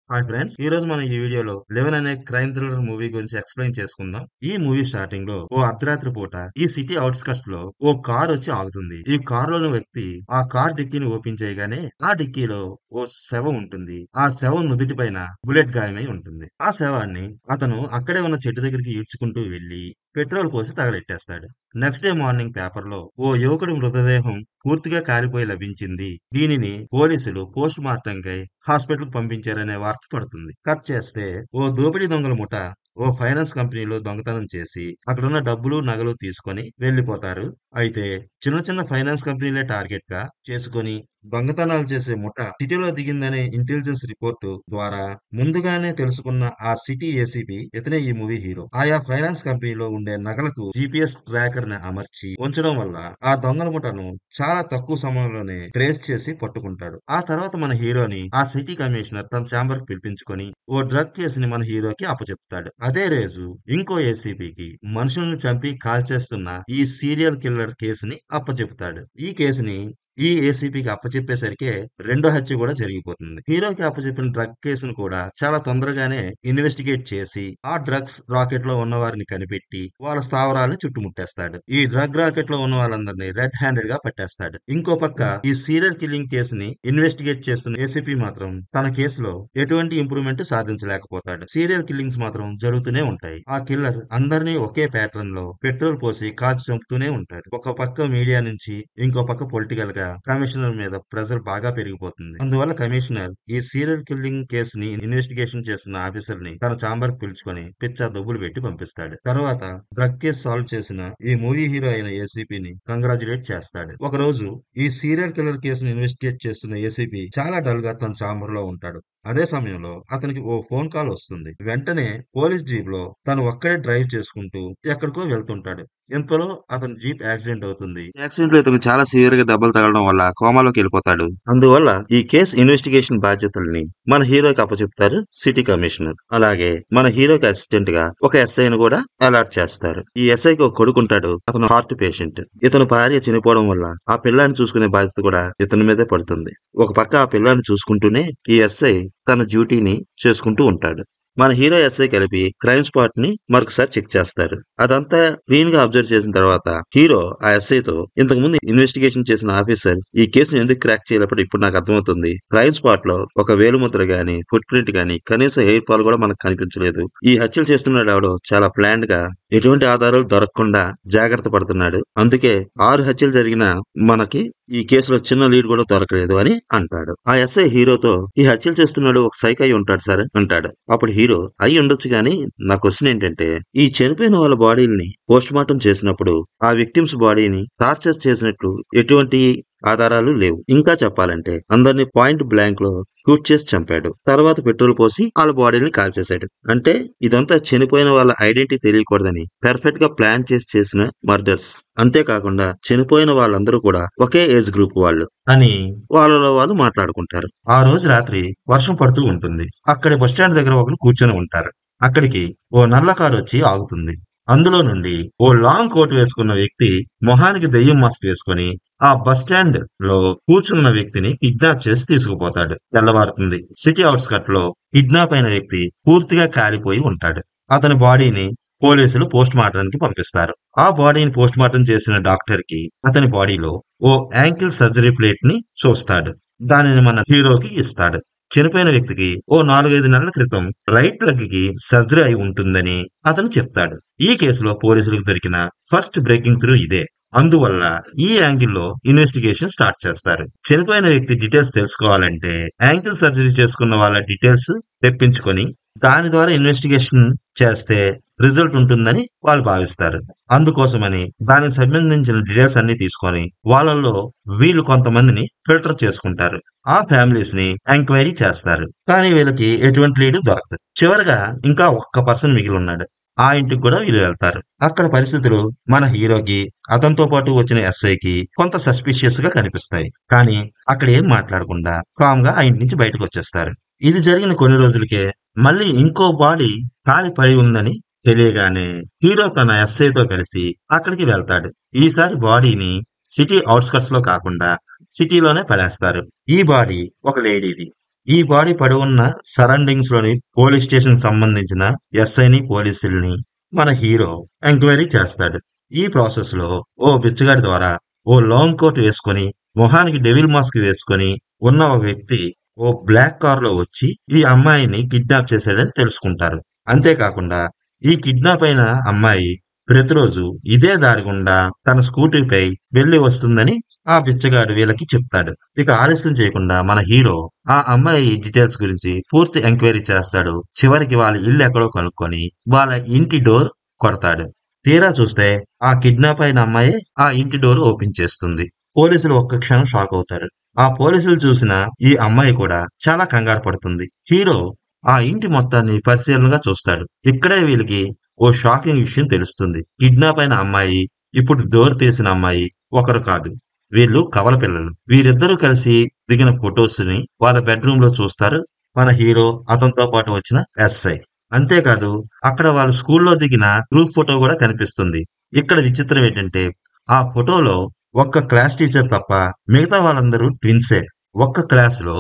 Hi friends, ఈ రోజు మనం ఈ వీడియోలో 11 అనే క్రైమ్ థ్రిల్లర్ మూవీ గురించి ఎక్స్ప్లెయిన్ చేసుకుందాం. ఈ మూవీ స్టార్టింగ్ లో ఓ అర్ధరాత్రి పూట ఈ సిటీ అవుట్స్కట్స్ లో ఓ కార్ వచ్చి ఆగుతుంది. ఈ కార్ లోని వ్యక్తి ఆ కార్ డిక్కీని ఓపెన్ చేయగానే ఆ డిక్కీలో ఓ శవం ఉంటుంది. ఆ శవం నుదుటి పైన బుల్లెట్ గాయమై ఉంటుంది. ఆ శవాన్ని అతను అక్కడే ఉన్న చెట్టు దగ్గరికి ఈడ్చుకుంటూ వెళ్లి పెట్రోల్ పోసి తగలెట్టేస్తాడు. నెక్స్ట్ డే మార్నింగ్ పేపర్ లో ఓ యువకుడి మృతదేహం పూర్తిగా కాలిపోయి లభించింది. దీనిని పోలీసులు పోస్ట్ మార్టం కై హాస్పిటల్ కు పంపించారనే వార్త పడుతుంది. కట్ చేస్తే ఓ దోపిడీ దొంగల ముఠ ఓ ఫైనాన్స్ కంపెనీలో దొంగతనం చేసి అక్కడున్న డబ్బులు నగలు తీసుకొని వెళ్లిపోతారు. అయితే చిన్న చిన్న ఫైనాన్స్ కంపెనీలే టార్గెట్ గా చేసుకొని దొంగతనాలు చేసే ముఠ సిటీలో దిగిందనే ఇంటెలిజెన్స్ రిపోర్టు ద్వారా ముందుగానే తెలుసుకున్న ఆ సిటీ ఏసీపీ ఇతనే ఈ మూవీ హీరో. ఆయా ఫైనాన్స్ కంపెనీలో ఉండే నగలకు జీపీఎస్ ట్రాకర్ ని అమర్చి ఉంచడం వల్ల ఆ దొంగల ముఠను చాలా తక్కువ సమయంలోనే ట్రేస్ చేసి పట్టుకుంటాడు. ఆ తర్వాత మన హీరోని ఆ సిటీ కమిషనర్ తన ఛాంబర్ కి పిలిపించుకొని ఓ డ్రగ్ కేసుని మన హీరోకి అప్పచెప్తాడు. అదే రోజు ఇంకో ఏసీపీకి మనుషులను చంపి కాల్చేస్తున్న ఈ సీరియల్ కిల్లర్ కేసుని అప్పచెప్తాడు. ఈ కేసుని ఈ ఏసీపీకి అప్పచెప్పేసరికి రెండో హత్య కూడా జరిగిపోతుంది. హీరోకి అప్పచెప్పిన డ్రగ్ కేసును కూడా చాలా తొందరగానే ఇన్వెస్టిగేట్ చేసి ఆ డ్రగ్స్ రాకెట్ లో ఉన్న వారిని కనిపెట్టి వాళ్ళ స్థావరాలను చుట్టుముట్టేస్తాడు. ఈ డ్రగ్ రాకెట్ లో ఉన్న వాళ్ళందరినీ రెడ్ హ్యాండెడ్ గా పట్టేస్తాడు. ఇంకో పక్క ఈ సీరియల్ కిల్లింగ్ కేసుని ఇన్వెస్టిగేట్ చేస్తున్న ఏసీపీ మాత్రం తన కేసులో ఎటువంటి ఇంప్రూవ్మెంట్ సాధించలేకపోతాడు. సీరియల్ కిల్లింగ్స్ మాత్రం జరుగుతూనే ఉంటాయి. ఆ కిల్లర్ అందరినీ ఒకే ప్యాటర్న్ లో పెట్రోల్ పోసి కాల్చి చంపుతూనే ఉంటాడు. ఒక పక్క మీడియా నుంచి ఇంకో పక్క పొలిటికల్ గా కమిషనర్ మీద ప్రెజర్ బాగా పెరిగిపోతుంది. అందువల్ల కమిషనర్ ఈ సీరియల్ కిల్లింగ్ కేసుని ఇన్వెస్టిగేషన్ చేస్తున్న ఆఫీసర్ ని తన ఛాంబర్ కి పిలుచుకొని పిచ్చా దొబ్బులు పెట్టి పంపిస్తాడు. తర్వాత డ్రగ్ కేసు సాల్వ్ చేసిన ఈ మూవీ హీరో అయిన ఏసీపీని కంగ్రాచులేట్ చేస్తాడు. ఒక రోజు ఈ సీరియల్ కిల్లర్ కేసును ఇన్వెస్టిగేట్ చేస్తున్న ఏసీపీ చాలా డల్ గా తన ఛాంబర్ లో ఉంటాడు. అదే సమయంలో అతనికి ఓ ఫోన్ కాల్ వస్తుంది. వెంటనే పోలీస్ జీప్ లో తను ఒక్కడే డ్రైవ్ చేసుకుంటూ ఎక్కడికో వెళ్తుంటాడు. ఇంతలో అతని జీప్ యాక్సిడెంట్ అవుతుంది. యాక్సిడెంట్ లో ఇతను చాలా సివియర్ గా దెబ్బలు తగలడం వల్ల కోమాలోకి వెళ్ళిపోతాడు. అందువల్ల ఈ కేసు ఇన్వెస్టిగేషన్ బాధ్యతల్ని మన హీరోకి అప్పచెప్తారు సిటీ కమిషనర్. అలాగే మన హీరోకి అసిస్టెంట్ గా ఒక ఎస్ఐని కూడా అలాట్ చేస్తారు. ఈ ఎస్ఐకి ఒక కొడుకుంటాడు. అతను హార్ట్ పేషెంట్. ఇతను భార్య చనిపోవడం వల్ల ఆ పిల్లాన్ని చూసుకునే బాధ్యత కూడా ఇతని మీదే పడుతుంది. ఒక పక్క ఆ పిల్లాన్ని చూసుకుంటూనే ఈ ఎస్ఐ తన డ్యూటీని చేసుకుంటూ ఉంటాడు. మన హీరో ఎస్ఐ కలిపి క్రైమ్ స్పాట్ ని మరొకసారి చెక్ చేస్తారు. అదంతా క్లీన్ గా అబ్జర్వ్ చేసిన తర్వాత హీరో ఆ ఎస్ఐతో, ఇంతకు ముందు ఇన్వెస్టిగేషన్ చేసిన ఆఫీసర్ ఈ కేసును ఎందుకు క్రాక్ చేయలేప్పుడు ఇప్పుడు నాకు అర్థమవుతుంది. క్రైమ్ స్పాట్ లో ఒక వేలుముద్ర గాని, ఫుట్ ప్రింట్ గాని, కనీసం హెయిర్ ఫాల్ కూడా మనకు కనిపించలేదు. ఈ హత్యలు చేస్తున్నాడు ఎవడో చాలా ప్లాన్డ్ గా ఎటువంటి ఆధారాలు దొరకకుండా జాగ్రత్త పడుతున్నాడు. అందుకే 6 హత్యలు జరిగినా మనకి ఈ కేసులో చిన్న లీడ్ కూడా దొరకలేదు అని అంటాడు. ఆ ఎస్ఐ హీరోతో, ఈ హత్యలు చేస్తున్నాడు ఒక సైక్ అయి ఉంటాడు సార్ అంటాడు. అప్పుడు హీరో, అయి ఉండొచ్చు గాని నా క్వశ్చన్ ఏంటంటే, ఈ చనిపోయిన వాళ్ళ బాడీల్ని పోస్ట్ మార్టం చేసినప్పుడు ఆ విక్టిమ్స్ బాడీని టార్చర్ చేసినట్లు ఎటువంటి ఆధారాలు లేవు. ఇంకా చెప్పాలంటే అందరినీ పాయింట్ బ్లాంక్ లో షూట్ చేసి చంపాడు. తర్వాత పెట్రోల్ పోసి వాళ్ళ బాడీని కాల్చేశాడు. అంటే ఇదంతా చనిపోయిన వాళ్ళ ఐడెంటిటీ తెలియకూడదని పెర్ఫెక్ట్ గా ప్లాన్ చేసి చేసిన మర్డర్స్. అంతేకాకుండా చనిపోయిన వాళ్ళందరూ కూడా ఒకే ఏజ్ గ్రూప్ వాళ్ళు అని వాళ్ళలో వాళ్ళు మాట్లాడుకుంటారు. ఆ రోజు రాత్రి వర్షం పడుతూ ఉంటుంది. అక్కడి బస్టాండ్ దగ్గర ఒకరు కూర్చొని ఉంటారు. అక్కడికి ఓ నల్ల కారు వచ్చి ఆగుతుంది. అందులో నుండి ఓ లాంగ్ కోట్ వేసుకున్న వ్యక్తి మొహానికి దెయ్యం మాస్క్ వేసుకొని ఆ బస్ స్టాండ్ లో కూర్చున్న వ్యక్తిని కిడ్నాప్ చేసి తీసుకుపోతాడు. తెల్లవారుతుంది. సిటీ అవుట్స్కట్ లో కిడ్నాప్ అయిన వ్యక్తి పూర్తిగా కాలిపోయి ఉంటాడు. అతని బాడీని పోలీసులు పోస్ట్ మార్టానికి పంపిస్తారు. ఆ బాడీని పోస్ట్ మార్టం చేసిన డాక్టర్ కి అతని బాడీలో ఓ యాంకిల్ సర్జరీ ప్లేట్ ని చూస్తాడు. దానిని మన హీరోకి ఇస్తాడు. చనిపోయిన వ్యక్తికి ఓ 4-5 నెలల క్రితం రైట్ లెగ్ కి సర్జరీ అయి ఉంటుందని అతను చెప్తాడు. ఈ కేసులో పోలీసులకు దొరికిన ఫస్ట్ బ్రేకింగ్ త్రూ ఇదే. అందువల్ల ఈ యాంగిల్లో ఇన్వెస్టిగేషన్ స్టార్ట్ చేస్తారు. చనిపోయిన వ్యక్తి డీటెయిల్స్ తెలుసుకోవాలంటే యాంకిల్ సర్జరీ చేసుకున్న వాళ్ళ డీటెయిల్స్ తెప్పించుకొని దాని ద్వారా ఇన్వెస్టిగేషన్ చేస్తే రిజల్ట్ ఉంటుందని వాళ్ళు భావిస్తారు. అందుకోసమని దానికి సంబంధించిన డీటెయిల్స్ అన్ని తీసుకొని వాళ్ళల్లో వీళ్ళు కొంతమందిని ఫిల్టర్ చేసుకుంటారు. ఆ ఫ్యామిలీస్ ని ఎంక్వైరీ చేస్తారు. కానీ వీళ్ళకి ఎటువంటి లీడ్ దొరకదు. చివరగా ఇంకా ఒక్క పర్సన్ మిగిలి ఉన్నాడు. ఆ ఇంటికి కూడా వీళ్ళు వెళ్తారు. అక్కడ పరిస్థితులు మన హీరోకి, అతనితో పాటు వచ్చిన ఎస్ఐకి కొంత సస్పిషియస్ గా కనిపిస్తాయి. కానీ అక్కడ ఏం మాట్లాడకుండా కామ్ గా ఆ ఇంటి నుంచి బయటకు వచ్చేస్తారు. ఇది జరిగిన కొన్ని రోజులకే మళ్ళీ ఇంకో బాడీ కాలి పడి ఉందని తెలియగానే హీరో తన ఎస్ఐతో కలిసి అక్కడికి వెళ్తాడు. ఈసారి బాడీని సిటీ అవుట్స్కట్స్ లో కాకుండా సిటీలోనే పడేస్తారు. ఈ బాడీ ఒక లేడీది. ఈ బాడీ పడి ఉన్న సరౌండింగ్స్ లోని పోలీస్ స్టేషన్ సంబంధించిన ఎస్ఐని పోలీసుల్ని మన హీరో ఎంక్వైరీ చేస్తాడు. ఈ ప్రాసెస్ లో ఓ బిచ్చగాడి ద్వారా ఓ లాంగ్ కోట్ వేసుకొని మొహానికి డెవిల్ మాస్క్ వేసుకొని ఉన్న ఒక వ్యక్తి ఓ బ్లాక్ కార్ లో వచ్చి ఈ అమ్మాయిని కిడ్నాప్ చేశాడని తెలుసుకుంటారు. అంతేకాకుండా ఈ కిడ్నాప్ అయిన అమ్మాయి ప్రతిరోజు ఇదే దారి గుండా తన స్కూటీపై వెళ్లి వస్తుందని ఆ బిచ్చగాడు వీళ్ళకి చెప్తాడు. ఇక ఆలస్యం చేయకుండా మన హీరో ఆ అమ్మాయి డీటెయిల్స్ గురించి పూర్తి ఎంక్వైరీ చేస్తాడు. చివరికి వాళ్ళ ఇల్లు ఎక్కడో కనుక్కొని వాళ్ళ ఇంటి డోర్ కొడతాడు. తీరా చూస్తే ఆ కిడ్నాప్ అయిన అమ్మాయి ఆ ఇంటి డోర్ ఓపెన్ చేస్తుంది. పోలీసులు ఒక్క క్షణం షాక్ అవుతారు. ఆ పోలీసులు చూసిన ఈ అమ్మాయి కూడా చాలా కంగారు పడుతుంది. హీరో ఆ ఇంటి మొత్తాన్ని పరిశీలనగా చూస్తాడు. ఇక్కడే వీళ్ళకి ఓ షాకింగ్ విషయం తెలుస్తుంది. కిడ్నాప్ అయిన అమ్మాయి, ఇప్పుడు డోర్ తీసిన అమ్మాయి ఒకరు కాదు. వీళ్ళు కవల పిల్లలు. వీరిద్దరూ కలిసి దిగిన ఫొటోస్ ని వాళ్ళ బెడ్రూమ్ లో చూస్తారు మన హీరో, అతనితో పాటు వచ్చిన ఎస్ఐ. అంతేకాదు అక్కడ వాళ్ళ స్కూల్లో దిగిన గ్రూప్ ఫోటో కూడా కనిపిస్తుంది. ఇక్కడ విచిత్రం ఏంటంటే ఆ ఫోటోలో ఒక్క క్లాస్ టీచర్ తప్ప మిగతా వాళ్ళందరూ ట్విన్సే. ఒక్క క్లాసులో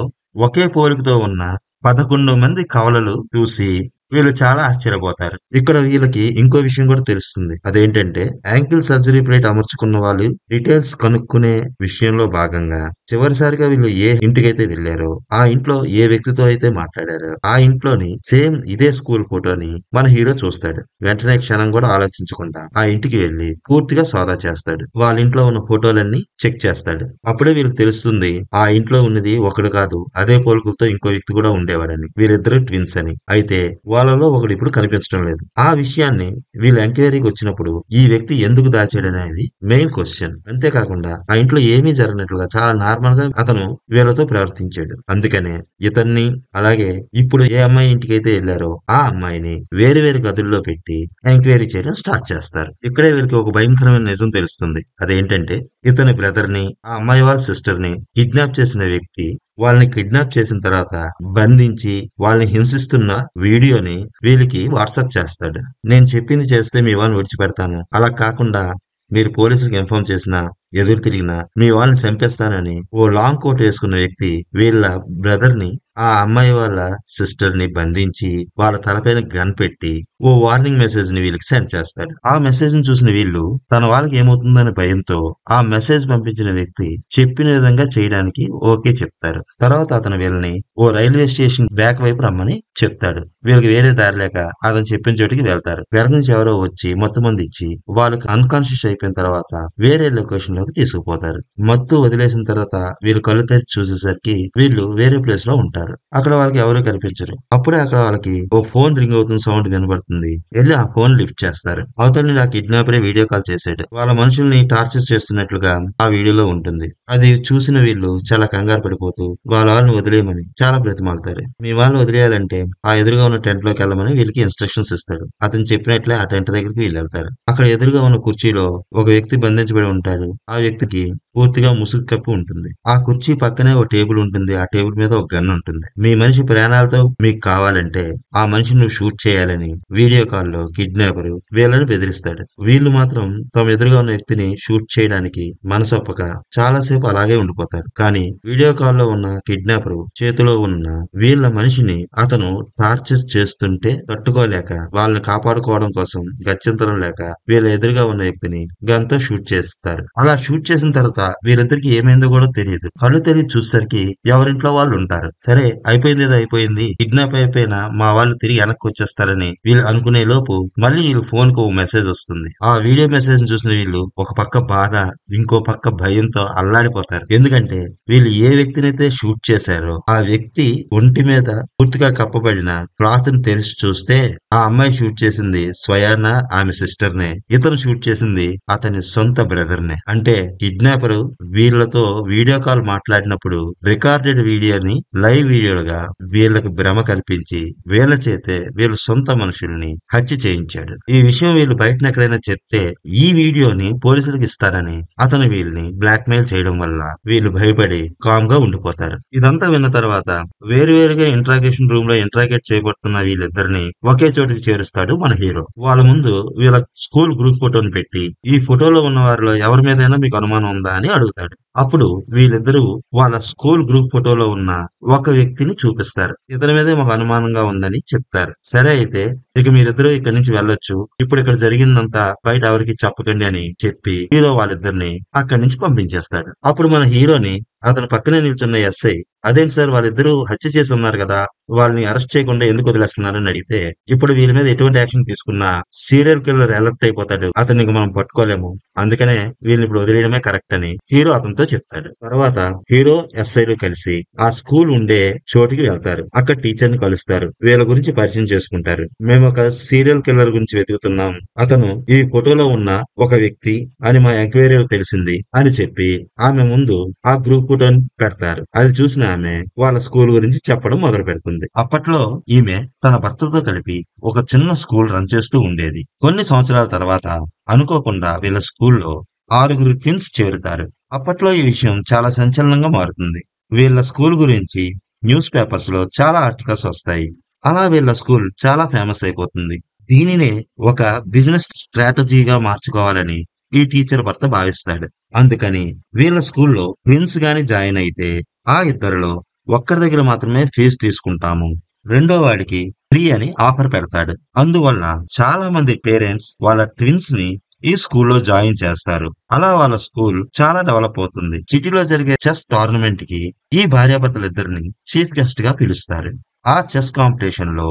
ఒకే పోలికతో ఉన్న 11 మంది కవలలు చూసి వీళ్ళు చాలా ఆశ్చర్యపోతారు. ఇక్కడ వీళ్ళకి ఇంకో విషయం కూడా తెలుస్తుంది. అదేంటంటే యాంకిల్ సర్జరీ ప్లేట్ అమర్చుకున్న వాళ్ళు డీటెయిల్స్ కనుక్కునే విషయంలో భాగంగా చివరిసారిగా వీళ్ళు ఏ ఇంటికైతే వెళ్లారో ఆ ఇంట్లో ఏ వ్యక్తితో అయితే మాట్లాడారో ఆ ఇంట్లోని సేమ్ ఇదే స్కూల్ ఫోటోని మన హీరో చూస్తాడు. వెంటనే క్షణం కూడా ఆలోచించకుండా ఆ ఇంటికి వెళ్లి పూర్తిగా సోదా చేస్తాడు. వాళ్ళ ఇంట్లో ఉన్న ఫోటోలన్నీ చెక్ చేస్తాడు. అప్పుడే వీళ్ళకి తెలుస్తుంది ఆ ఇంట్లో ఉన్నది ఒకడు కాదు, అదే పోలికలతో ఇంకో వ్యక్తి కూడా ఉండేవాడని. వీరిద్దరు ట్విన్స్ అని. అయితే వాళ్ళలో ఒకడు ఇప్పుడు కనిపించడం లేదు. ఆ విషయాన్ని వీళ్ళు ఎంక్వైరీకి వచ్చినప్పుడు ఈ వ్యక్తి ఎందుకు దాచాడనేది మెయిన్ క్వశ్చన్. అంతేకాకుండా ఆ ఇంట్లో ఏమీ జరగనట్లుగా చాలా నార్మల్ గా అతను వీళ్ళతో ప్రవర్తించాడు. అందుకనే ఇతన్ని అలాగే ఇప్పుడు ఏ అమ్మాయి ఇంటికి అయితే వెళ్లారో ఆ అమ్మాయిని వేరు వేరు గదుల్లో పెట్టి ఎంక్వైరీ చేయడం స్టార్ట్ చేస్తారు. ఇక్కడే వీళ్ళకి ఒక భయంకరమైన నిజం తెలుస్తుంది. అదేంటంటే ఇతని బ్రదర్ ని, ఆ అమ్మాయి వాళ్ళ సిస్టర్ ని కిడ్నాప్ చేసిన వ్యక్తి వాళ్ళని కిడ్నాప్ చేసిన తర్వాత బంధించి వాళ్ళని హింసిస్తున్న వీడియోని వీళ్ళకి వాట్సాప్ చేస్తాడు. నేను చెప్పింది చేస్తే మీ వాళ్ళని విడిచిపెడతాను, అలా కాకుండా మీరు పోలీసులకు ఇన్ఫార్మ్ చేసినా ఎదురు తిరిగినా మీ వాళ్ళని చంపేస్తానని ఓ లాంగ్ కోట్ వేసుకున్న వ్యక్తి వీళ్ళ బ్రదర్ ని, ఆ అమ్మాయి వాళ్ళ సిస్టర్ ని బంధించి వాళ్ళ తలపైన గన్ పెట్టి ఓ వార్నింగ్ మెసేజ్ ని వీళ్ళకి సెండ్ చేస్తాడు. ఆ మెసేజ్ ని చూసిన వీళ్ళు తన వాళ్ళకి ఏమవుతుందనే భయంతో ఆ మెసేజ్ పంపించిన వ్యక్తి చెప్పిన విధంగా చేయడానికి ఓకే చెప్తారు. తర్వాత అతను వీళ్ళని ఓ రైల్వే స్టేషన్ బ్యాక్ వైపు రమ్మని చెప్తాడు. వీళ్ళకి వేరే దారి లేక అతను చెప్పిన చోటికి వెళ్తారు. వెనక నుంచి ఎవరో వచ్చి మత్తు మంది ఇచ్చి వాళ్ళకి అన్కాన్షియస్ అయిపోయిన తర్వాత వేరే లొకేషన్ లోకి తీసుకుపోతారు. మత్తు వదిలేసిన తర్వాత వీళ్ళు కళ్ళు తెరిచి చూసేసరికి వీళ్ళు వేరే ప్లేస్ లో ఉంటారు. అక్కడ వాళ్ళకి ఎవరు కనిపించరు. అప్పుడే అక్కడ వాళ్ళకి ఓ ఫోన్ రింగ్ అవుతున్న సౌండ్ వినబడుతుంది. వెళ్ళి ఆ ఫోన్ లిఫ్ట్ చేస్తారు. అవతలని నా కిడ్నాపరే వీడియో కాల్ చేశాడు. వాళ్ళ మనుషుల్ని టార్చర్ చేస్తున్నట్లుగా ఆ వీడియోలో ఉంటుంది. అది చూసిన వీళ్ళు చాలా కంగారు పడిపోతూ వాళ్ళని వదిలేయమని చాలా బ్రతిమాలుతారు. మీ వాళ్ళని వదిలేయాలంటే ఆ ఎదురుగా ఉన్న టెంట్ లోకి వెళ్ళమని వీళ్ళకి ఇన్స్ట్రక్షన్స్ ఇస్తాడు. అతను చెప్పినట్లే ఆ టెంట్ దగ్గరికి వీళ్ళు వెళ్తారు. అక్కడ ఎదురుగా ఉన్న కుర్చీలో ఒక వ్యక్తి బంధించబడి ఉంటాడు. ఆ వ్యక్తికి పూర్తిగా ముసుగు కప్పి ఉంటుంది. ఆ కుర్చీ పక్కనే ఒక టేబుల్ ఉంటుంది. ఆ టేబుల్ మీద ఒక గన్ ఉంటుంది. మీ మనిషి ప్రాణాలతో మీకు కావాలంటే ఆ మనిషిని నువ్వు షూట్ చేయాలని వీడియో కాల్లో కిడ్నాపర్ వీళ్ళని బెదిరిస్తాడు. వీళ్ళు మాత్రం తమ ఎదురుగా ఉన్న వ్యక్తిని షూట్ చేయడానికి మనసొప్పక చాలాసేపు అలాగే ఉండిపోతారు. కానీ వీడియో కాల్లో ఉన్న కిడ్నాపర్ చేతిలో ఉన్న వీళ్ళ మనిషిని అతను టార్చర్ చేస్తుంటే తట్టుకోలేక వాళ్ళని కాపాడుకోవడం కోసం గత్యంతరం లేక వీళ్ళ ఎదురుగా ఉన్న వ్యక్తిని గన్ తో షూట్ చేస్తారు. అలా షూట్ చేసిన తర్వాత వీరిద్దరికి ఏమైందో కూడా తెలియదు. కళ్ళు తెరిచి చూసేసరికి ఎవరింట్లో వాళ్ళు ఉంటారు. సరే అయిపోయింది ఏదో అయిపోయింది, కిడ్నాప్ అయిపోయినా మా వాళ్ళు తిరిగి వెనక్కి వచ్చేస్తారని వీళ్ళు అనుకునే లోపు మళ్ళీ వీళ్ళ ఫోన్ కు మెసేజ్ వస్తుంది. ఆ వీడియో మెసేజ్ చూసిన వీళ్ళు ఒక పక్క బాధ, ఇంకో పక్క భయంతో అల్లాడిపోతారు. ఎందుకంటే వీళ్ళు ఏ వ్యక్తినైతే షూట్ చేశారో ఆ వ్యక్తి ఒంటి మీద పూర్తిగా కప్పబడిన క్లాత్ ని తెరిచి చూస్తే ఆ అమ్మాయి షూట్ చేసింది స్వయాన ఆమె సిస్టర్ నే, ఇతను షూట్ చేసింది అతని సొంత బ్రదర్ నే. అంటే కిడ్నాపర్ వీళ్ళతో వీడియో కాల్ మాట్లాడినప్పుడు రికార్డెడ్ వీడియోని లైవ్ వీడియోలుగా వీళ్ళకి భ్రమ కల్పించి వీళ్ళ చేతే వీళ్ళ సొంత మనుషుల్ని హత్య చేయించాడు. ఈ విషయం వీళ్ళు బయటను ఎక్కడైనా చెప్తే ఈ వీడియోని పోలీసులకు ఇస్తారని అతను వీళ్ళని బ్లాక్ మెయిల్ చేయడం వల్ల వీళ్ళు భయపడి కామ్ గా ఉండిపోతారు. ఇదంతా విన్న తర్వాత వేరువేరుగా ఇంట్రాగేషన్ రూమ్ లో ఇంట్రాగేట్ చేయబడుతున్న వీళ్ళిద్దరిని ఒకే చోటికి చేరుస్తాడు మన హీరో. వాళ్ళ ముందు వీళ్ళ స్కూల్ గ్రూప్ ఫోటోని పెట్టి ఈ ఫోటోలో ఉన్న వారిలో ఎవరి మీదైనా మీకు అనుమానం ఉందా అని అడుగుతాడు. అప్పుడు వీళ్ళిద్దరూ వాళ్ళ స్కూల్ గ్రూప్ ఫోటోలో ఉన్న ఒక వ్యక్తిని చూపిస్తారు. ఇతని మీదే మాకు అనుమానంగా ఉందని చెప్తారు. సరే అయితే ఇక మీరిద్దరూ ఇక్కడి నుంచి వెళ్ళొచ్చు. ఇప్పుడు ఇక్కడ జరిగిందంతా బయట ఎవరికి చెప్పకండి అని చెప్పి హీరో వాళ్ళిద్దరిని అక్కడి నుంచి పంపించేస్తాడు. అప్పుడు మన హీరోని అతని పక్కనే నిల్చున్న ఎస్ఐ అదేంటి సార్ వాళ్ళిద్దరూ హత్య చేసి ఉన్నారు కదా! వాళ్ళని అరెస్ట్ చేయకుండా ఎందుకు వదిలేస్తున్నారని అడిగితే, ఇప్పుడు వీళ్ళ మీద ఎటువంటి యాక్షన్ తీసుకున్నా సీరియల్ కిల్లర్ అలర్ట్ అయిపోతాడు. అతన్ని ఇంక మనం పట్టుకోలేము. అందుకనే వీళ్ళని ఇప్పుడు వదిలేయడమే కరెక్ట్ అని హీరో అతనితో చెప్తాడు. తర్వాత హీరో ఎస్ఐలు కలిసి ఆ స్కూల్ ఉండే చోటికి వెళ్తారు. అక్కడ టీచర్ ని కలుస్తారు. వీళ్ళ గురించి పరిచయం చేసుకుంటారు. మేము ఒక సీరియల్ కిల్లర్ గురించి వెతుకుతున్నాం. అతను ఈ ఫోటోలో ఉన్న ఒక వ్యక్తి అని మా ఎంక్వైరీలో తెలిసింది అని చెప్పి ఆమె ముందు ఆ గ్రూప్ ఫోటోని పెడతారు. అది చూసిన ఆమె వాళ్ళ స్కూల్ గురించి చెప్పడం మొదలు పెడుతుంది. అప్పట్లో ఈమె తన భర్తతో కలిపి ఒక చిన్న స్కూల్ రన్ చేస్తూ ఉండేది. కొన్ని సంవత్సరాల తర్వాత అనుకోకుండా వీళ్ళ స్కూల్లో 6 ట్విన్స్ చేరుతారు. అప్పట్లో ఈ విషయం చాలా సంచలనంగా మారుతుంది. వీళ్ళ స్కూల్ గురించి న్యూస్ పేపర్స్ లో చాలా ఆర్టికల్స్ వస్తాయి. అలా వీళ్ళ స్కూల్ చాలా ఫేమస్ అయిపోతుంది. దీనినే ఒక బిజినెస్ స్ట్రాటజీగా మార్చుకోవాలని ఈ టీచర్ భర్త భావిస్తాడు. అందుకని వీళ్ళ స్కూల్లో ట్విన్స్ గాని జాయిన్ అయితే ఆ ఇద్దరిలో ఒక్కరి దగ్గర మాత్రమే ఫీజు తీసుకుంటాము. రెండో వాడికి ఫ్రీ అని ఆఫర్ పెడతాడు. అందువల్ల చాలా మంది పేరెంట్స్ వాళ్ళ ట్విన్స్ ని ఈ స్కూల్లో జాయిన్ చేస్తారు. అలా వాళ్ళ స్కూల్ చాలా డెవలప్ అవుతుంది. సిటీలో జరిగే చెస్ టోర్నమెంట్ కి ఈ భార్యాభర్తలిద్దరిని చీఫ్ గెస్ట్ గా పిలుస్తారు. ఆ చెస్ కాంపిటీషన్ లో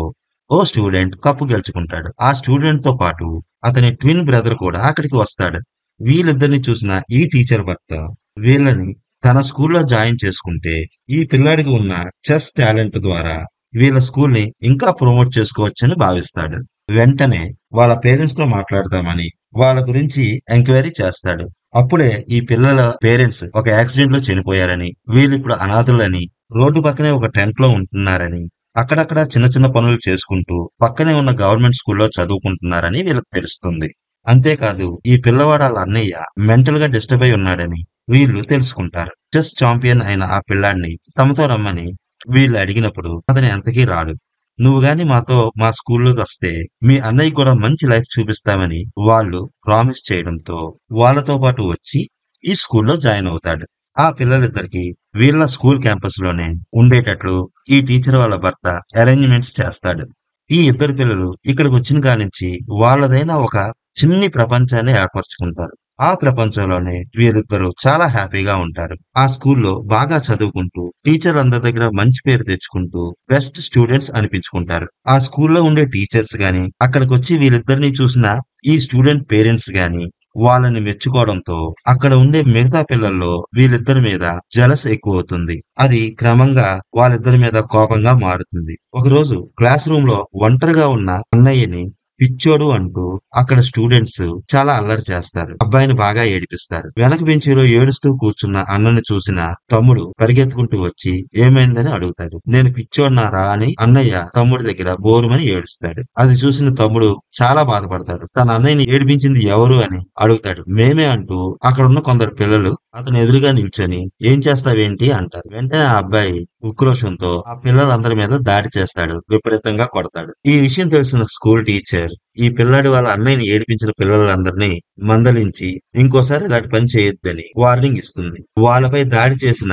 ఓ స్టూడెంట్ కప్పు గెలుచుకుంటాడు. ఆ స్టూడెంట్ తో పాటు అతని ట్విన్ బ్రదర్ కూడా అక్కడికి వస్తాడు. వీళ్ళిద్దరిని చూసిన ఈ టీచర్ భర్త వీళ్ళని తన స్కూల్లో జాయిన్ చేసుకుంటే ఈ పిల్లాడికి ఉన్న చెస్ టాలెంట్ ద్వారా వీళ్ళ స్కూల్ ని ఇంకా ప్రమోట్ చేసుకోవచ్చని భావిస్తాడు. వెంటనే వాళ్ళ పేరెంట్స్ తో మాట్లాడదామని వాళ్ళ గురించి ఎంక్వైరీ చేస్తాడు. అప్పుడే ఈ పిల్లల పేరెంట్స్ ఒక యాక్సిడెంట్ లో చనిపోయారని, వీళ్ళిప్పుడు అనాథులని, రోడ్డు పక్కనే ఒక టెంట్ లో ఉంటున్నారని, అక్కడక్కడ చిన్న చిన్న పనులు చేసుకుంటూ పక్కనే ఉన్న గవర్నమెంట్ స్కూల్లో చదువుకుంటున్నారని వీళ్ళకి తెలుస్తుంది. అంతేకాదు ఈ పిల్లవాడు వాళ్ళ అన్నయ్య మెంటల్ గా డిస్టర్బ్ అయి ఉన్నాడని వీళ్ళు తెలుసుకుంటారు. చెస్ ఛాంపియన్ అయిన ఆ పిల్లాడిని తమతో రమ్మని వీళ్ళు అడిగినప్పుడు అతను ఎంతకీ రాడు. నువ్వు గాని మాతో మా స్కూల్లోకి వస్తే మీ అన్నయ్య కూడా మంచి లైఫ్ చూపిస్తామని వాళ్ళు ప్రామిస్ చేయడంతో వాళ్ళతో పాటు వచ్చి ఈ స్కూల్లో జాయిన్ అవుతాడు. ఆ పిల్లలిద్దరికి వీళ్ళ స్కూల్ క్యాంపస్ లోనే ఉండేటట్లు ఈ టీచర్ వాళ్ళ భర్త అరేంజ్మెంట్స్ చేస్తాడు. ఈ ఇద్దరు పిల్లలు ఇక్కడికి వచ్చిన కానించి వాళ్ళదైన ఒక చిన్ని ప్రపంచాన్ని ఏర్పరచుకుంటారు. ఆ ప్రపంచంలోనే వీరిద్దరూ చాలా హ్యాపీగా ఉంటారు. ఆ స్కూల్లో బాగా చదువుకుంటూ టీచర్ అందరి దగ్గర మంచి పేరు తెచ్చుకుంటూ బెస్ట్ స్టూడెంట్స్ అనిపించుకుంటారు. ఆ స్కూల్లో ఉండే టీచర్స్ గాని అక్కడికి వచ్చి వీరిద్దరిని చూసిన ఈ స్టూడెంట్ పేరెంట్స్ గాని వాళ్ళని మెచ్చుకోవడంతో అక్కడ ఉండే మిగతా పిల్లల్లో వీళ్ళిద్దరి మీద జలస్ ఎక్కువవుతుంది. అది క్రమంగా వాళ్ళిద్దరి మీద కోపంగా మారుతుంది. ఒకరోజు క్లాస్ రూమ్ లో ఒంటరిగా ఉన్న అన్నయ్యని పిచ్చోడు అంటూ అక్కడ స్టూడెంట్స్ చాలా అల్లరి చేస్తారు. అబ్బాయిని బాగా ఏడిపిస్తారు. వెనక బెంచీలో ఏడుస్తూ కూర్చున్న అన్నని చూసిన తమ్ముడు పరిగెత్తుకుంటూ వచ్చి ఏమైందని అడుగుతాడు. నేను పిచ్చోడ్నారా అని అన్నయ్య తమ్ముడి దగ్గర బోరుమని ఏడుస్తాడు. అది చూసిన తమ్ముడు చాలా బాధపడతాడు. తన అన్నయ్యని ఏడిపించింది ఎవరు అని అడుగుతాడు. మేమే అంటూ అక్కడ ఉన్న కొందరు పిల్లలు అతను ఎదురుగా నిల్చొని ఏం చేస్తావేంటి అంటారు. వెంటనే ఆ అబ్బాయి ఉక్రోషంతో ఆ పిల్లలందరి మీద దాడి చేస్తాడు. విపరీతంగా కొడతాడు. ఈ విషయం తెలిసిన స్కూల్ టీచర్ ఈ పిల్లాడి వాళ్ళ అన్నయ్యని ఏడిపించిన పిల్లలందరినీ మందలించి ఇంకోసారి ఇలాంటి పని చేయొద్దని వార్నింగ్ ఇస్తుంది. వాళ్ళపై దాడి చేసిన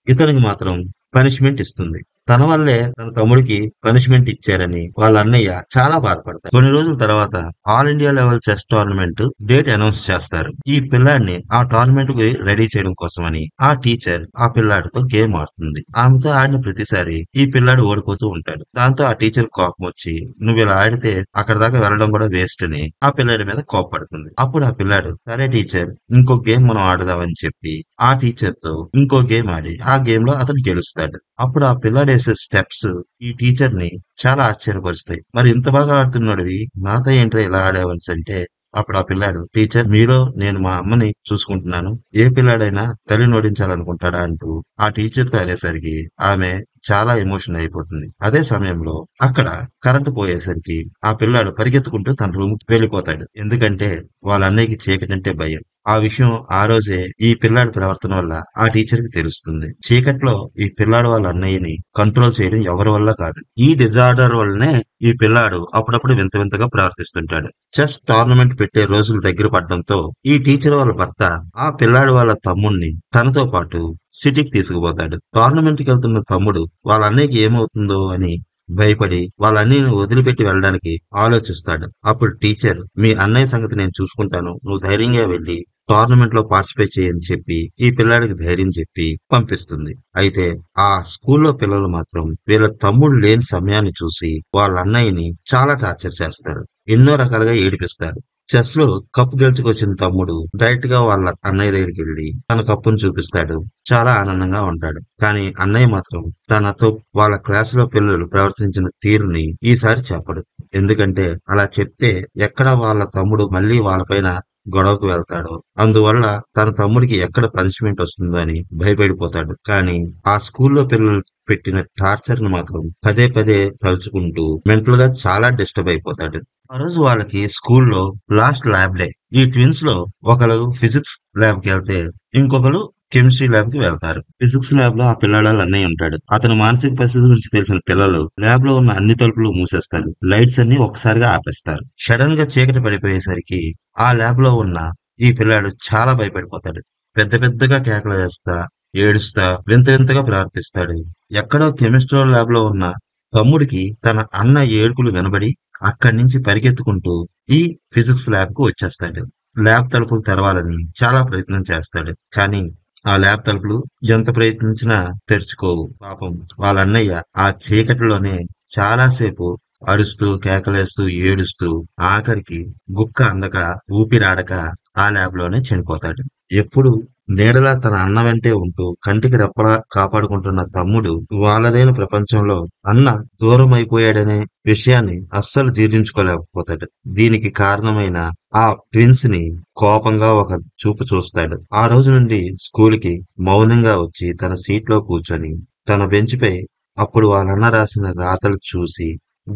ఇతనికి మాత్రం పనిష్మెంట్ ఇస్తుంది. తన వల్లే తన తమ్ముడికి పనిష్మెంట్ ఇచ్చారని వాళ్ళ అన్నయ్య చాలా బాధపడతారు. కొన్ని రోజుల తర్వాత all India level chess tournament date announce చేస్తారు. ఈ పిల్లాడిని ఆ టోర్నమెంట్ కి రెడీ చేయడం కోసమని ఆ టీచర్ ఆ పిల్లాడితో గేమ్ ఆడుతుంది. ఆమెతో ఆడిన ప్రతిసారి ఈ పిల్లాడు ఓడిపోతూ ఉంటాడు. దాంతో ఆ టీచర్ కోపం వచ్చి నువ్వు ఇలా ఆడితే అక్కడ దాకా వెళ్ళడం కూడా వేస్ట్ అని ఆ పిల్లాడి మీద కోపపడుతుంది. అప్పుడు ఆ పిల్లాడు సరే టీచర్ ఇంకో గేమ్ మనం ఆడదామని చెప్పి ఆ టీచర్ తో ఇంకో గేమ్ ఆడి ఆ గేమ్ లో అతను గెలుస్తాడు. అప్పుడు ఆ పిల్లాడేసే స్టెప్స్ ఈ టీచర్ ని చాలా ఆశ్చర్యపరుస్తాయి. మరి ఇంత బాగా ఆడుతున్నాడివి నాతో ఏంట్రా ఇలా ఆడావని అంటే అప్పుడు ఆ పిల్లాడు టీచర్ మీలో నేను మా అమ్మని చూసుకుంటున్నాను. ఏ పిల్లాడైనా తల్లిని ఓడించాలనుకుంటాడా అంటూ ఆ టీచర్ తో అనేసరికి ఆమె చాలా ఎమోషన్ అయిపోతుంది. అదే సమయంలో అక్కడ కరెంటు పోయేసరికి ఆ పిల్లాడు పరిగెత్తుకుంటూ తన రూమ్ కి వెళ్ళిపోతాడు. ఎందుకంటే వాళ్ళ అన్నయ్యకి చీకటంటే భయం. ఆ విషయం ఆ రోజే ఈ పిల్లాడి ప్రవర్తన వల్ల ఆ టీచర్ కి తెలుస్తుంది. చీకట్లో ఈ పిల్లాడు వాళ్ళ అన్నయ్యని కంట్రోల్ చేయడం ఎవరి వల్ల కాదు. ఈ డిజార్డర్ వల్లనే ఈ పిల్లాడు అప్పుడప్పుడు వింత వింతగా ప్రవర్తిస్తుంటాడు. చెస్ టోర్నమెంట్ పెట్టే రోజులు దగ్గర పడడంతో ఈ టీచర్ వాళ్ళ భర్త ఆ పిల్లాడు వాళ్ళ తమ్ముణ్ణి తనతో పాటు సిటీకి తీసుకుపోతాడు. టోర్నమెంట్ కి వెళ్తున్న తమ్ముడు వాళ్ళ అన్నయ్యకి ఏమవుతుందో అని భయపడి వాళ్ళ అన్నయ్యని వదిలిపెట్టి వెళ్ళడానికి ఆలోచిస్తాడు. అప్పుడు టీచర్, మీ అన్నయ్య సంగతి నేను చూసుకుంటాను, నువ్వు ధైర్యంగా వెళ్ళి టోర్నమెంట్ లో పార్టిసిపేట్ చేయని చెప్పి ఈ పిల్లాడికి ధైర్యం చెప్పి పంపిస్తుంది. అయితే ఆ స్కూల్లో పిల్లలు మాత్రం వీళ్ళ తమ్ముడు లేని సమయాన్ని చూసి వాళ్ళ అన్నయ్యని చాలా టార్చర్ చేస్తారు. ఎన్నో రకాలుగా ఏడిపిస్తారు. చెస్ లో కప్పు గెలుచుకొచ్చిన తమ్ముడు డైరెక్ట్ గా వాళ్ళ అన్నయ్య దగ్గరికి వెళ్ళి తన కప్పును చూపిస్తాడు. చాలా ఆనందంగా ఉంటాడు. కానీ అన్నయ్య మాత్రం తనతో వాళ్ళ క్లాస్ లో పిల్లలు ప్రవర్తించిన తీరుని ఈసారి చెప్పడు. ఎందుకంటే అలా చెప్తే ఎక్కడ వాళ్ళ తమ్ముడు మళ్ళీ వాళ్ళపైన గొడవకు వెళ్తాడో, అందువల్ల తన తమ్ముడికి ఎక్కడ పనిష్మెంట్ వస్తుందో అని భయపడిపోతాడు. కానీ ఆ స్కూల్లో పిల్లలు పెట్టిన టార్చర్ ని మాత్రం పదే పదే తలుచుకుంటూ మెంటల్ గా చాలా డిస్టర్బ్ అయిపోతాడు. ఆ రోజు వాళ్ళకి స్కూల్లో లాస్ట్ ల్యాబ్ డే. ఈ ట్విన్స్ లో ఒకరు ఫిజిక్స్ ల్యాబ్ కి వెళ్తే ఇంకొకరు కెమిస్ట్రీ ల్యాబ్ కి వెళ్తారు. ఫిజిక్స్ ల్యాబ్ లో ఆ పిల్లాడు అన్నయ్య ఉంటాడు. అతని మానసిక పరిస్థితి గురించి తెలిసిన పిల్లలు ల్యాబ్ లో ఉన్న అన్ని తలుపులు మూసేస్తారు. లైట్స్ అన్ని ఒక్కసారిగా ఆపేస్తారు. సడన్ గా చీకటి పడిపోయేసరికి ఆ ల్యాబ్ లో ఉన్న ఈ పిల్లాడు చాలా భయపడిపోతాడు. పెద్ద పెద్దగా కేకలు వేస్తా, ఏడుస్తా, వింత వింతగా ప్రవర్తిస్తాడు. ఎక్కడో కెమిస్ట్రీ ల్యాబ్ లో ఉన్న తమ్ముడికి తన అన్న ఏడుపులు వినబడి అక్కడి నుంచి పరిగెత్తుకుంటూ ఈ ఫిజిక్స్ ల్యాబ్ కు వచ్చేస్తాడు. ల్యాబ్ తలుపులు తెరవాలని చాలా ప్రయత్నం చేస్తాడు. కానీ ఆ ల్యాబ్ తలుపులు ఎంత ప్రయత్నించినా తెరుచుకోవు. పాపం వాళ్ళ అన్నయ్య ఆ చీకటిలోనే చాలాసేపు అరుస్తూ, కేకలేస్తూ, ఏడుస్తూ ఆఖరికి గుక్క అందక, ఊపిరాడక ఆ ల్యాబ్ లోనే చనిపోతాడు. ఎప్పుడు నీడలా తన అన్న వెంటే ఉంటూ కంటికి రెప్పలా కాపాడుకుంటున్న తమ్ముడు వాళ్ళదైన ప్రపంచంలో అన్న దూరం అయిపోయాడనే విషయాన్ని అస్సలు జీర్ణించుకోలేకపోతాడు. దీనికి కారణమైన ఆ ట్విన్స్ ని కోపంగా ఒక చూపు చూస్తాడు. ఆ రోజు నుండి స్కూల్ కి మౌనంగా వచ్చి తన సీట్ లో కూర్చొని తన బెంచ్ పై అప్పుడు వాళ్ళన్న రాసిన రాతలు చూసి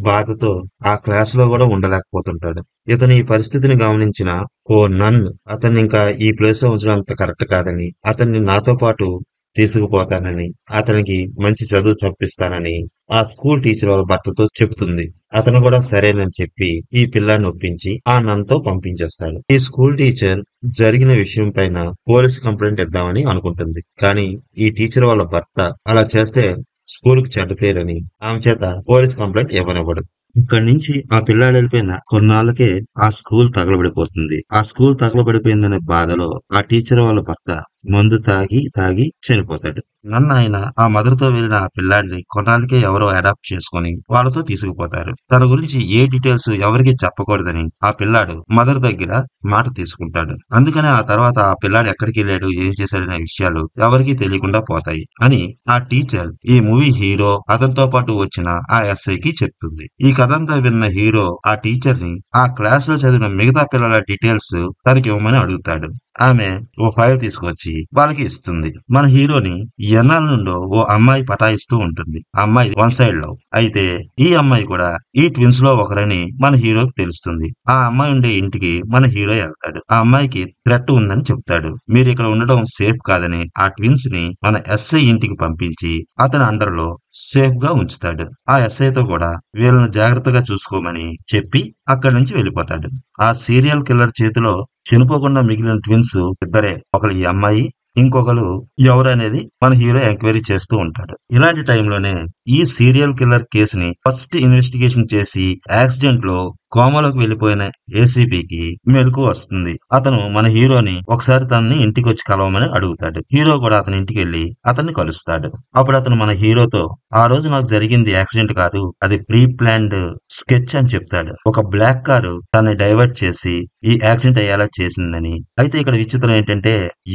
బాధతో ఆ క్లాస్ లో కూడా ఉండలేకపోతుంటాడు. ఇతను ఈ పరిస్థితిని గమనించిన ఓ నన్ అతన్ని ఇంకా ఈ ప్లేస్ లో ఉంచడం అంత కరెక్ట్ కాదని, అతన్ని నాతో పాటు తీసుకుపోతానని, అతనికి మంచి చదువు చప్పిస్తానని ఆ స్కూల్ టీచర్ వాళ్ళ భర్తతో చెబుతుంది. అతను కూడా సరేనని చెప్పి ఈ పిల్లాన్ని ఒప్పించి ఆ నన్తో పంపించేస్తాడు. ఈ స్కూల్ టీచర్ జరిగిన విషయం పైన పోలీస్ కంప్లైంట్ ఇద్దామని అనుకుంటుంది. కానీ ఈ టీచర్ వాళ్ళ భర్త అలా చేస్తే స్కూల్ కి చెడ్డ పేరని ఆమె చేత పోలీస్ కంప్లైంట్ ఇవ్వనివ్వడు. ఇక్కడి నుంచి ఆ పిల్లాడు వెళ్ళిపోయిన కొన్నాళ్ళకే ఆ స్కూల్ తగలబడిపోతుంది. ఆ స్కూల్ తగలబడిపోయిందనే బాధలో ఆ టీచర్ వాళ్ళ భర్త మందు తాగి తాగి చనిపోతాడు. నన్ను ఆయన ఆ మదర్ తో వెళ్ళిన ఆ పిల్లాడిని కొన్నాళ్ళకే ఎవరో అడాప్ట్ చేసుకొని వాళ్ళతో తీసుకుపోతారు. తన గురించి ఏ డీటెయిల్స్ ఎవరికి చెప్పకూడదని ఆ పిల్లాడు మదర్ దగ్గర మాట తీసుకుంటాడు. అందుకనే ఆ తర్వాత ఆ పిల్లాడు ఎక్కడికి వెళ్ళాడు, ఏం చేశాడనే విషయాలు ఎవరికీ తెలియకుండా పోతాయి అని ఆ టీచర్ ఈ మూవీ హీరో అతనితో పాటు వచ్చిన ఆ ఎస్ఐకి చెప్తుంది. ఈ కథంతా విన్న హీరో ఆ టీచర్ ని ఆ క్లాస్ లో చదివిన మిగతా పిల్లల డీటెయిల్స్ తనకి ఇవ్వమని అడుగుతాడు. ఆమె ఓ ఫైల్ తీసుకొచ్చి వాళ్ళకి ఇస్తుంది. మన హీరోని ఎన్నాళ్ళ నుండో ఓ అమ్మాయి పటాయిస్తూ ఉంటుంది. ఆ అమ్మాయి వన్ సైడ్ లవ్. అయితే ఈ అమ్మాయి కూడా ఈ ట్విన్స్ లో ఒకరని మన హీరోకి తెలుస్తుంది. ఆ అమ్మాయి ఉండే ఇంటికి మన హీరో వెళ్తాడు. ఆ అమ్మాయికి థ్రెట్ ఉందని చెప్తాడు. మీరు ఇక్కడ ఉండడం సేఫ్ కాదని ఆ ట్విన్స్ ని మన ఎస్ఐ ఇంటికి పంపించి అతని అండర్ లో సేఫ్ గా ఉంచుతాడు. ఆ ఎస్ఐతో కూడా వీళ్ళని జాగ్రత్తగా చూసుకోమని చెప్పి అక్కడి నుంచి వెళ్ళిపోతాడు. ఆ సీరియల్ కిల్లర్ చేతిలో చనిపోకుండా మిగిలిన ట్విన్స్ ఇద్దరే. ఒకరు ఈ అమ్మాయి, ఇంకొకరు ఎవరు అనేది మన హీరో ఎంక్వైరీ చేస్తూ ఉంటాడు. ఇలాంటి టైంలోనే ఈ సీరియల్ కిల్లర్ కేసుని ఫస్ట్ ఇన్వెస్టిగేషన్ చేసి యాక్సిడెంట్ లో కోమాలోకి వెళ్లిపోయిన ఏసీపీకి మెలకు వస్తుంది. అతను మన హీరోని ఒకసారి తనని ఇంటికి వచ్చి కలవమని అడుగుతాడు. హీరో కూడా అతని ఇంటికి వెళ్లి అతన్ని కలుస్తాడు. అప్పుడు అతను మన హీరోతో ఆ రోజు నాకు జరిగింది యాక్సిడెంట్ కాదు, అది ప్రీ ప్లాన్డ్ స్కెచ్ అని చెప్తాడు. ఒక బ్లాక్ కారు తనని డైవర్ట్ చేసి ఈ యాక్సిడెంట్ అయ్యేలా చేసిందని. అయితే ఇక్కడ విచిత్రం ఏంటంటే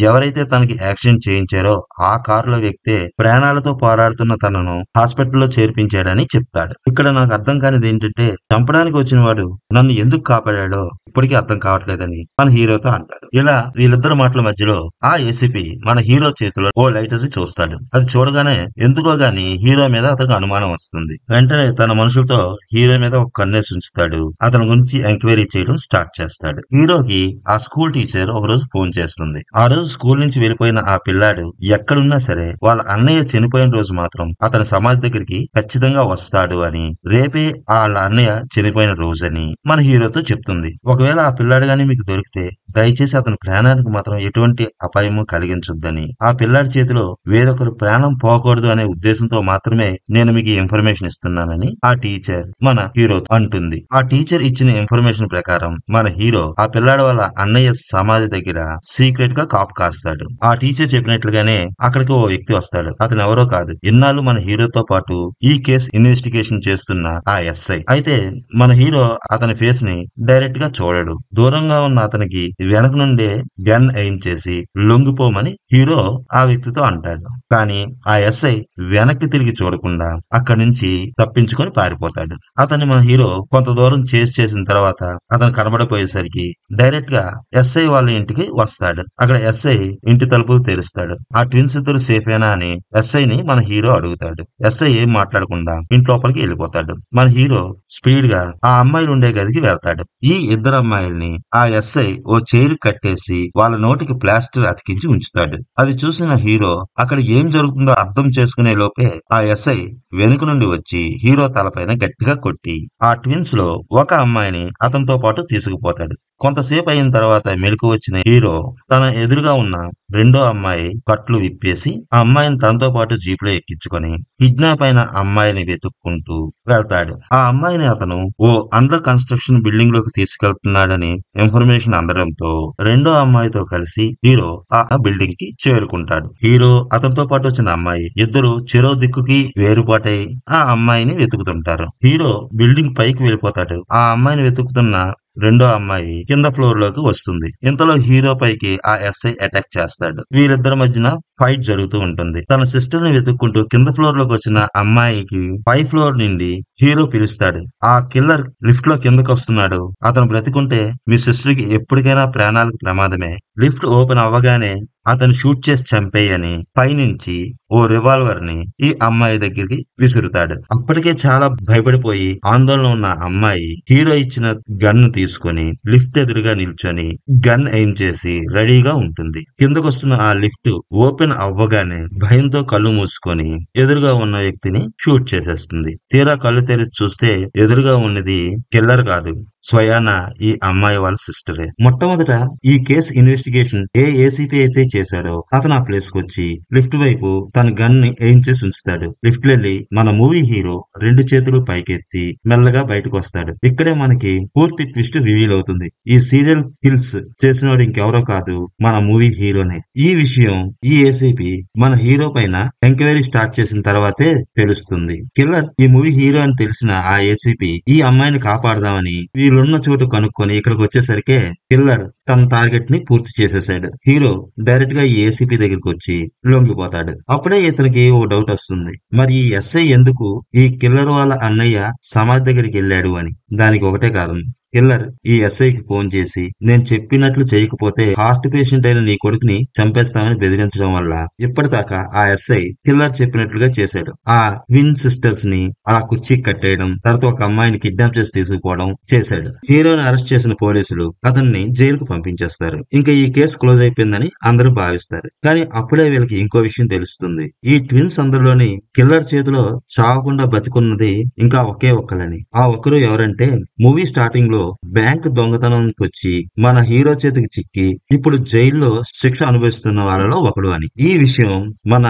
ఎవరైతే తనకి యాక్సిడెంట్ చేయించారో ఆ కారులో వ్యక్తే ప్రాణాలతో పోరాడుతున్న తనను హాస్పిటల్లో చేర్పించాడని చెప్తాడు. ఇక్కడ నాకు అర్థం కానిది ఏంటంటే చంపడానికి వచ్చిన వాడు నన్ను ఎందుకు కాపాడాడో ఇప్పటికీ అర్థం కావట్లేదని మన హీరోతో అంటాడు. ఇలా వీళ్ళిద్దరి మాటల మధ్యలో ఆ ఏసీపీ మన హీరో చేతిలో ఓ లైటర్ ని చూస్తాడు. అది చూడగానే ఎందుకో గాని హీరో మీద అతనికి అనుమానం వస్తుంది. వెంటనే తన మనుషులతో హీరో మీద ఒక కన్నేసి ఉంచుతాడు. అతని గురించి ఎంక్వైరీ చేయడం స్టార్ట్ చేస్తాడు. హీరోకి ఆ స్కూల్ టీచర్ ఒక రోజు ఫోన్ చేస్తుంది. ఆ రోజు స్కూల్ నుంచి వెళ్ళిపోయిన ఆ పిల్లాడు ఎక్కడున్నా సరే వాళ్ళ అన్నయ్య చనిపోయిన రోజు మాత్రం అతని సమాధి దగ్గరికి ఖచ్చితంగా వస్తాడు అని, రేపే వాళ్ళ అన్నయ్య చనిపోయిన రోజని మన హీరోతో చెప్తుంది. ఒకవేళ ఆ పిల్లాడు గాని మీకు దొరికితే దయచేసి అతని ప్రాణానికి మాత్రం ఎటువంటి అపాయము కలిగించొద్దని, ఆ పిల్లాడి చేతిలో వేరొకరు ప్రాణం పోకూడదు అనే ఉద్దేశంతో మాత్రమే నేను మీకు ఈ ఇన్ఫర్మేషన్ ఇస్తున్నానని ఆ టీచర్ మన హీరో అంటుంది. ఆ టీచర్ ఇచ్చిన ఇన్ఫర్మేషన్ ప్రకారం మన హీరో ఆ పిల్లాడి వాళ్ళ అన్నయ్య సమాధి దగ్గర సీక్రెట్ గా కాపు కాస్తాడు. ఆ టీచర్ చెప్పినట్లుగానే అక్కడికి ఓ వ్యక్తి వస్తాడు. అతను ఎవరో కాదు, ఇన్నాళ్ళు మన హీరోతో పాటు ఈ కేసు ఇన్వెస్టిగేషన్ చేస్తున్న ఆ ఎస్ఐ. అయితే మన హీరో అతని ఫేస్ ని డైరెక్ట్ గా చూడడు. దూరంగా ఉన్న అతనికి వెనక నుండే గన్ ఎయిమ్ చేసి లొంగిపోమని హీరో ఆ వ్యక్తితో అంటాడు. కానీ ఆ ఎస్ఐ వెనక్కి తిరిగి చూడకుండా అక్కడి నుంచి తప్పించుకొని పారిపోతాడు. అతన్ని మన హీరో కొంత దూరం చేసి చేసిన తర్వాత అతను కనబడిపోయేసరికి డైరెక్ట్ గా ఎస్ఐ వాళ్ళ ఇంటికి వస్తాడు. అక్కడ ఎస్ఐ ఇంటి తలుపులు తెరుస్తాడు. ఆ ట్విన్స్ ఇద్దరు సేఫేనా అని ఎస్ఐని మన హీరో అడుగుతాడు. ఎస్ఐ ఏం మాట్లాడకుండా ఇంట్లోపలికి వెళ్ళిపోతాడు. మన హీరో స్పీడ్ గా ఆ అమ్మాయిలు ఉండే గదికి వెళ్తాడు. ఈ ఇద్దరు అమ్మాయిల్ని ఆ ఎస్ఐ ఓ చైర్ కట్టేసి వాళ్ళ నోటికి ప్లాస్టర్ అతికించి ఉంచుతాడు. అది చూసిన హీరో అక్కడ ఏం జరుగుతుందో అర్థం చేసుకునే లోపే ఆ ఎస్ఐ వెనుక నుండి వచ్చి హీరో తలపైన గట్టిగా కొట్టి ఆ ట్విన్స్ లో ఒక అమ్మాయిని అతనితో పాటు తీసుకుపోతాడు. కొంతసేపు అయిన తర్వాత మెలకు వచ్చిన హీరో తన ఎదురుగా ఉన్న రెండో అమ్మాయి కట్లు విప్పేసి ఆ అమ్మాయిని తనతో పాటు జీపులో ఎక్కించుకొని కిడ్నాప్ అయిన అమ్మాయిని వెతుక్కుంటూ వెళ్తాడు. ఆ అమ్మాయిని అతను ఓ అండర్ కన్స్ట్రక్షన్ బిల్డింగ్ లోకి తీసుకెళ్తున్నాడని ఇన్ఫర్మేషన్ అందడంతో రెండో అమ్మాయితో కలిసి హీరో ఆ బిల్డింగ్ కి చేరుకుంటాడు. హీరో అతనితో పాటు వచ్చిన అమ్మాయి ఇద్దరు చెరో దిక్కుకి వేరుపాటై ఆ అమ్మాయిని వెతుకుతుంటారు. హీరో బిల్డింగ్ పైకి వెళ్ళిపోతాడు. ఆ అమ్మాయిని వెతుకుతున్న రెండో అమ్మాయి కింద ఫ్లోర్ లోకి వస్తుంది. ఇంతలో హీరో పైకి ఆ ఎస్ఐ అటాక్ చేస్తాడు. వీరిద్దరి మధ్యన ఫైట్ జరుగుతూ ఉంటుంది. తన సిస్టర్ ని వెతుక్కుంటూ కింద ఫ్లోర్ లోకి వచ్చిన అమ్మాయికి పై ఫ్లోర్ నుండి హీరో పిలుస్తాడు. ఆ కిల్లర్ లిఫ్ట్ లో కిందకి వస్తున్నాడు. అతను బ్రతికుంటే మీ సిస్టర్ కి ఎప్పటికైనా ప్రాణాలకు ప్రమాదమే. లిఫ్ట్ ఓపెన్ అవ్వగానే అతను షూట్ చేసి చంపేయని పైనుంచి ఓ రివాల్వర్ ని ఈ అమ్మాయి దగ్గరికి విసురుతాడు. అప్పటికే చాలా భయపడిపోయి ఆందోళన ఉన్న అమ్మాయి హీరో ఇచ్చిన గన్ తీసుకొని లిఫ్ట్ ఎదురుగా నిల్చొని గన్ ఎయిమ్ చేసి రెడీగా ఉంటుంది. కిందకొస్తున్న ఆ లిఫ్ట్ ఓపెన్ అవ్వగానే భయంతో కళ్ళు మూసుకొని ఎదురుగా ఉన్న వ్యక్తిని షూట్ చేసేస్తుంది. తీరా కళ్ళు తెరిచి చూస్తే ఎదురుగా ఉన్నది కిల్లర్ కాదు, స్వయాన ఈ అమ్మాయి వాళ్ళ సిస్టరే. మొట్టమొదట ఈ కేసు ఇన్వెస్టిగేషన్ ఏ ఏసీపీ అయితే చేశాడో అతను ఆ ప్లేస్ కు వచ్చి లిఫ్ట్ వైపు తన గన్ ని ఎయిమ్ చేసి ఉంచుతాడు. లిఫ్ట్ వెళ్ళి మన మూవీ హీరో రెండు చేతులు పైకెత్తి మెల్లగా బయటకు వస్తాడు. ఇక్కడే మనకి పూర్తి ట్విస్ట్ రివీల్ అవుతుంది. ఈ సీరియల్ కిల్స్ చేసినోడు ఇంకెవరో కాదు, మన మూవీ హీరోనే. ఈ విషయం ఈ ఏసీపీ మన హీరో పైన ఎంక్వైరీ స్టార్ట్ చేసిన తర్వాతే తెలుస్తుంది. కిల్లర్ ఈ మూవీ హీరో అని తెలిసిన ఆ ఏసీపీ ఈ అమ్మాయిని కాపాడదామని వీళ్ళున్న చోటు కనుక్కొని ఇక్కడికి వచ్చేసరికి కిల్లర్ తన టార్గెట్ ని పూర్తి చేసేసాడు. హీరో డైరెక్ట్ గా ఈ ఏసీపీ దగ్గరికి వచ్చి లొంగిపోతాడు. అప్పుడే ఇతనికి ఓ డౌట్ వస్తుంది. మరి ఈ ఎస్ఐ ఎందుకు ఈ కిల్లర్ వాళ్ళ అన్నయ్య సమాధి దగ్గరికి వెళ్ళాడు అని. దానికి ఒకటే కారణం, కిల్లర్ ఈ ఎస్ఐకి ఫోన్ చేసి నేను చెప్పినట్లు చేయకపోతే హార్ట్ పేషెంట్ అయిన నీ కొడుకుని చంపేస్తామని బెదిరించడం వల్ల ఇప్పటిదాకా ఆ ఎస్ఐ కిల్లర్ చెప్పినట్లుగా చేశాడు. ఆ ట్విన్ సిస్టర్స్ ని అలా కుర్చీకి కట్టేయడం, తర్వాత ఒక అమ్మాయిని కిడ్నాప్ చేసి తీసుకుపోవడం చేశాడు. హీరోని అరెస్ట్ చేసిన పోలీసులు అతన్ని జైలుకు పంపించేస్తారు. ఇంకా ఈ కేసు క్లోజ్ అయిపోయిందని అందరూ భావిస్తారు. కానీ అప్పుడే వీళ్ళకి ఇంకో విషయం తెలుస్తుంది. ఈ ట్విన్స్ అందరిలోని కిల్లర్ చేతిలో చావకుండా బతికున్నది ఇంకా ఒకే ఒక్కలని. ఆ ఒక్కరు ఎవరంటే మూవీ స్టార్టింగ్ లో బ్యాంక్ దొంగతనానికి వచ్చి మన హీరో చేతికి చిక్కి ఇప్పుడు జైల్లో శిక్ష అనుభవిస్తున్న వాళ్ళలో ఒకడు అని. ఈ విషయం మన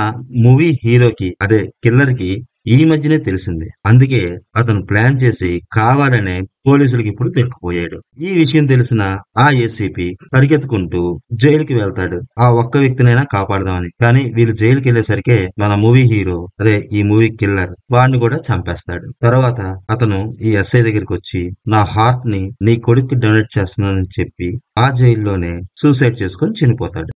మూవీ హీరోకి అదే కిల్లర్ కి ఈ మధ్యనే తెలిసింది. అందుకే అతను ప్లాన్ చేసి కావాలనే పోలీసులకి ఇప్పుడు దొరికిపోయాడు. ఈ విషయం తెలిసిన ఆ ఏసీపీ పరిగెత్తుకుంటూ జైలుకి వెళ్తాడు, ఆ ఒక్క వ్యక్తినైనా కాపాడదామని. కానీ వీళ్ళు జైలుకి వెళ్లేసరికి మన మూవీ హీరో అదే ఈ మూవీ కిల్లర్ వాడిని కూడా చంపేస్తాడు. తర్వాత అతను ఈ ఎస్ఐ దగ్గరికి వచ్చి నా హార్ట్ ని నీ కొడుక్కి డొనేట్ చేస్తున్నానని చెప్పి ఆ జైల్లోనే సూసైడ్ చేసుకొని చనిపోతాడు.